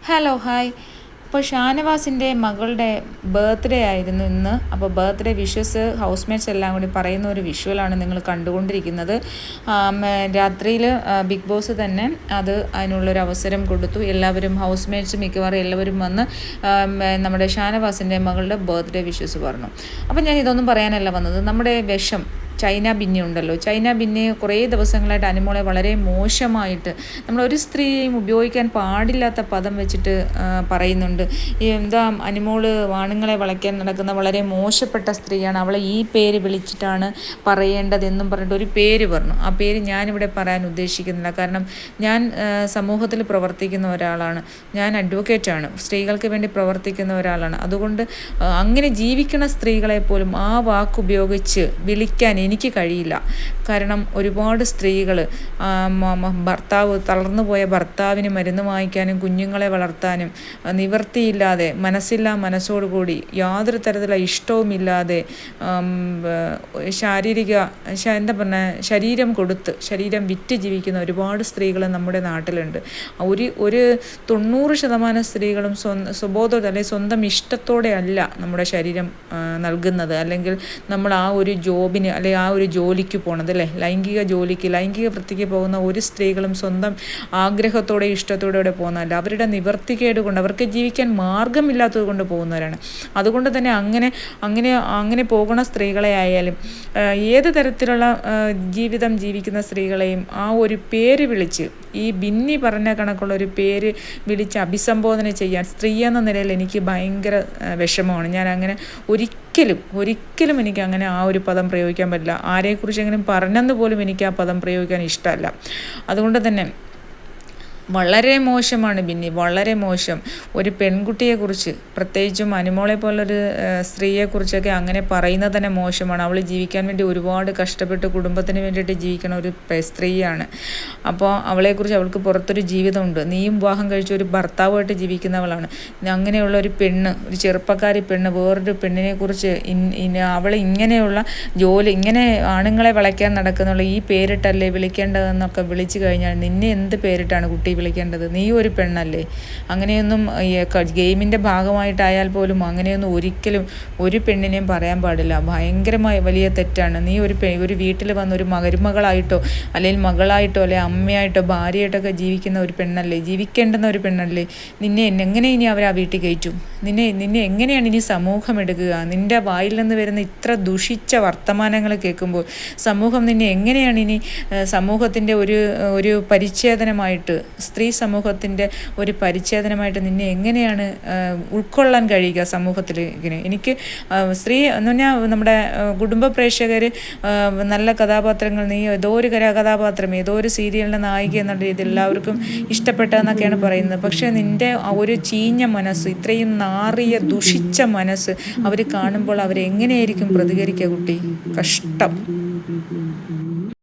Hello hi. അപ്പോൾ ഷാനവാസിൻ്റെ മകളുടെ birthday ആയിരുന്നു ഇന്ന്. അപ്പോൾ ബർത്ത്ഡേ വിഷസ് ഹൗസ്മേറ്റ്സ് എല്ലാം കൂടി പറയുന്ന ഒരു വിഷ്വലാണ് നിങ്ങൾ കണ്ടുകൊണ്ടിരിക്കുന്നത്. രാത്രിയിൽ ബിഗ് ബോസ് തന്നെ അതിനുള്ളൊരു അവസരം കൊടുത്തു. എല്ലാവരും ഹൗസ്മേറ്റ്സ് മിക്കവാറും എല്ലാവരും വന്ന് നമ്മുടെ ഷാനവാസിൻ്റെ മകളുടെ ബർത്ത്ഡേ വിഷസ് പറഞ്ഞു. അപ്പോൾ ഞാൻ ഇതൊന്നും പറയാനല്ല വന്നത്. നമ്മുടെ വിഷം ചൈന ബിന്നി ഉണ്ടല്ലോ, ചൈന ബിന്നി കുറേ ദിവസങ്ങളായിട്ട് അനുമോളെ വളരെ മോശമായിട്ട് നമ്മളൊരു സ്ത്രീയും ഉപയോഗിക്കാൻ പാടില്ലാത്ത പദം വെച്ചിട്ട് പറയുന്നുണ്ട്. എന്താ അനുമോള് ആണുങ്ങളെ വളയ്ക്കാൻ നടക്കുന്ന വളരെ മോശപ്പെട്ട സ്ത്രീയാണ്, അവളെ ഈ പേര് വിളിച്ചിട്ടാണ് പറയേണ്ടതെന്നും പറഞ്ഞിട്ട് ഒരു പേര് പറഞ്ഞു. ആ പേര് ഞാനിവിടെ പറയാൻ ഉദ്ദേശിക്കുന്നില്ല. കാരണം ഞാൻ സമൂഹത്തിൽ പ്രവർത്തിക്കുന്ന ഒരാളാണ്, ഞാൻ അഡ്വക്കേറ്റാണ്, സ്ത്രീകൾക്ക് വേണ്ടി പ്രവർത്തിക്കുന്ന ഒരാളാണ്. അതുകൊണ്ട് അങ്ങനെ ജീവിക്കുന്ന സ്ത്രീകളെ പോലും ആ വാക്കുപയോഗിച്ച് വിളിക്കാൻ എനിക്ക് കഴിയില്ല. കാരണം ഒരുപാട് സ്ത്രീകൾ ഭർത്താവ് തളർന്നു പോയ ഭർത്താവിന് മരുന്ന് വാങ്ങിക്കാനും കുഞ്ഞുങ്ങളെ വളർത്താനും നിവൃത്തിയില്ലാതെ മനസ്സോടുകൂടി യാതൊരു തരത്തിലുള്ള ഇഷ്ടവുമില്ലാതെ ശരീരം കൊടുത്ത് ശരീരം വിറ്റ് ജീവിക്കുന്ന ഒരുപാട് സ്ത്രീകൾ നമ്മുടെ നാട്ടിലുണ്ട്. ഒരു 90% സ്ത്രീകളും സ്വബോധത്തോടെ അല്ലെങ്കിൽ സ്വന്തം ഇഷ്ടത്തോടെ അല്ല നമ്മുടെ ശരീരം നൽകുന്നത്, അല്ലെങ്കിൽ നമ്മൾ ആ ഒരു ജോബിന് അല്ലെങ്കിൽ ആ ഒരു ജോലിക്ക് പോണത്, അല്ലേ, ലൈംഗിക വൃത്തിക്ക് പോകുന്ന ഒരു സ്ത്രീകളും സ്വന്തം ആഗ്രഹത്തോടെ ഇഷ്ടത്തോടെ പോകുന്നതല്ല. അവരുടെ നിവർത്തികേട് കൊണ്ട്, അവർക്ക് ജീവിക്കാൻ മാർഗമില്ലാത്തത് കൊണ്ട് പോകുന്നവരാണ്. അതുകൊണ്ട് തന്നെ അങ്ങനെ പോകുന്ന സ്ത്രീകളെ ആയാലും ഏത് തരത്തിലുള്ള ജീവിതം ജീവിക്കുന്ന സ്ത്രീകളെയും ആ ഒരു പേര് വിളിച്ച്, ഈ ബിന്നി പറഞ്ഞ കണക്കുള്ള ഒരു പേര് വിളിച്ച് അഭിസംബോധന ചെയ്യാൻ സ്ത്രീ എന്ന നിലയിൽ എനിക്ക് ഭയങ്കര വിഷമമാണ്. ഞാൻ അങ്ങനെ ഒരിക്കലും എനിക്ക് അങ്ങനെ ആ ഒരു പദം പ്രയോഗിക്കാൻ പറ്റില്ല. ആരെക്കുറിച്ചെങ്കിലും പറഞ്ഞെന്ന് പോലും എനിക്ക് ആ പദം പ്രയോഗിക്കാൻ ഇഷ്ടമല്ല. അതുകൊണ്ട് തന്നെ വളരെ മോശമാണ് ബിന്നി, വളരെ മോശം. ഒരു പെൺകുട്ടിയെക്കുറിച്ച്, പ്രത്യേകിച്ചും അനുമോളെ പോലൊരു സ്ത്രീയെക്കുറിച്ചൊക്കെ അങ്ങനെ പറയുന്നത് തന്നെ മോശമാണ്. അവൾ ജീവിക്കാൻ വേണ്ടി ഒരുപാട് കഷ്ടപ്പെട്ട് കുടുംബത്തിന് വേണ്ടിയിട്ട് ജീവിക്കണ ഒരു സ്ത്രീയാണ്. അപ്പോൾ അവളെക്കുറിച്ച്, അവൾക്ക് പുറത്തൊരു ജീവിതമുണ്ട്. നീയും വിവാഹം കഴിച്ച ഒരു ഭർത്താവുമായിട്ട് ജീവിക്കുന്നവളാണ്. അങ്ങനെയുള്ള ഒരു പെണ്ണ്, ഒരു ചെറുപ്പക്കാരി പെണ്ണ് വേറൊരു പെണ്ണിനെക്കുറിച്ച് അവൾ ഇങ്ങനെയുള്ള ജോലി, ഇങ്ങനെ ആണുങ്ങളെ വളയ്ക്കാൻ നടക്കുന്നുള്ള ഈ പേരിട്ടല്ലേ വിളിക്കേണ്ടതെന്നൊക്കെ വിളിച്ചു കഴിഞ്ഞാൽ നിന്നെ എന്ത് പേരിട്ടാണ് കുട്ടി വിളിക്കേണ്ടത്? നീ ഒരു പെണ്ണല്ലേ? അങ്ങനെയൊന്നും ഗെയിമിൻ്റെ ഭാഗമായിട്ടായാൽ പോലും അങ്ങനെയൊന്നും ഒരിക്കലും ഒരു പെണ്ണിനെയും പറയാൻ പാടില്ല. ഭയങ്കരമായ വലിയ തെറ്റാണ്. നീ ഒരു വീട്ടിൽ വന്ന് ഒരു മരുമകളായിട്ടോ അല്ലെങ്കിൽ മകളായിട്ടോ അല്ലെങ്കിൽ അമ്മയായിട്ടോ ഭാര്യയായിട്ടൊക്കെ ജീവിക്കുന്ന ഒരു പെണ്ണല്ലേ, ജീവിക്കേണ്ടുന്ന ഒരു പെണ്ണല്ലേ? നിന്നെ എങ്ങനെ ഇനി അവർ ആ വീട്ടിൽ കയറ്റും? നിന്നെ എങ്ങനെയാണ് ഇനി സമൂഹം എടുക്കുക? നിൻ്റെ വായിൽ നിന്ന് വരുന്ന ഇത്ര ദുഷിച്ച വർത്തമാനങ്ങൾ കേൾക്കുമ്പോൾ സമൂഹം നിന്നെ എങ്ങനെയാണ് ഇനി സമൂഹത്തിൻ്റെ ഒരു പരിച്ഛേദനമായിട്ട്, സ്ത്രീ സമൂഹത്തിൻ്റെ ഒരു പരിച്ഛേദനമായിട്ട് നിന്നെ എങ്ങനെയാണ് ഉൾക്കൊള്ളാൻ കഴിയുക സമൂഹത്തിൽ? എനിക്ക് സ്ത്രീ എന്ന് പറഞ്ഞാൽ നമ്മുടെ കുടുംബ പ്രേക്ഷകർ നല്ല കഥാപാത്രങ്ങൾ, നീ ഏതോ ഒരു കഥാപാത്രം, ഏതോ ഒരു സീരിയലിൻ്റെ നായിക എന്നുള്ള രീതിയിൽ എല്ലാവർക്കും ഇഷ്ടപ്പെട്ടതെന്നൊക്കെയാണ് പറയുന്നത്. പക്ഷേ നിൻ്റെ ഒരു ചീഞ്ഞ മനസ്സ്, ഇത്രയും നാറിയ ദുഷിച്ച മനസ്സ് അവർ കാണുമ്പോൾ അവരെങ്ങനെയായിരിക്കും പ്രതികരിക്കുക? കുട്ടി, കഷ്ടം.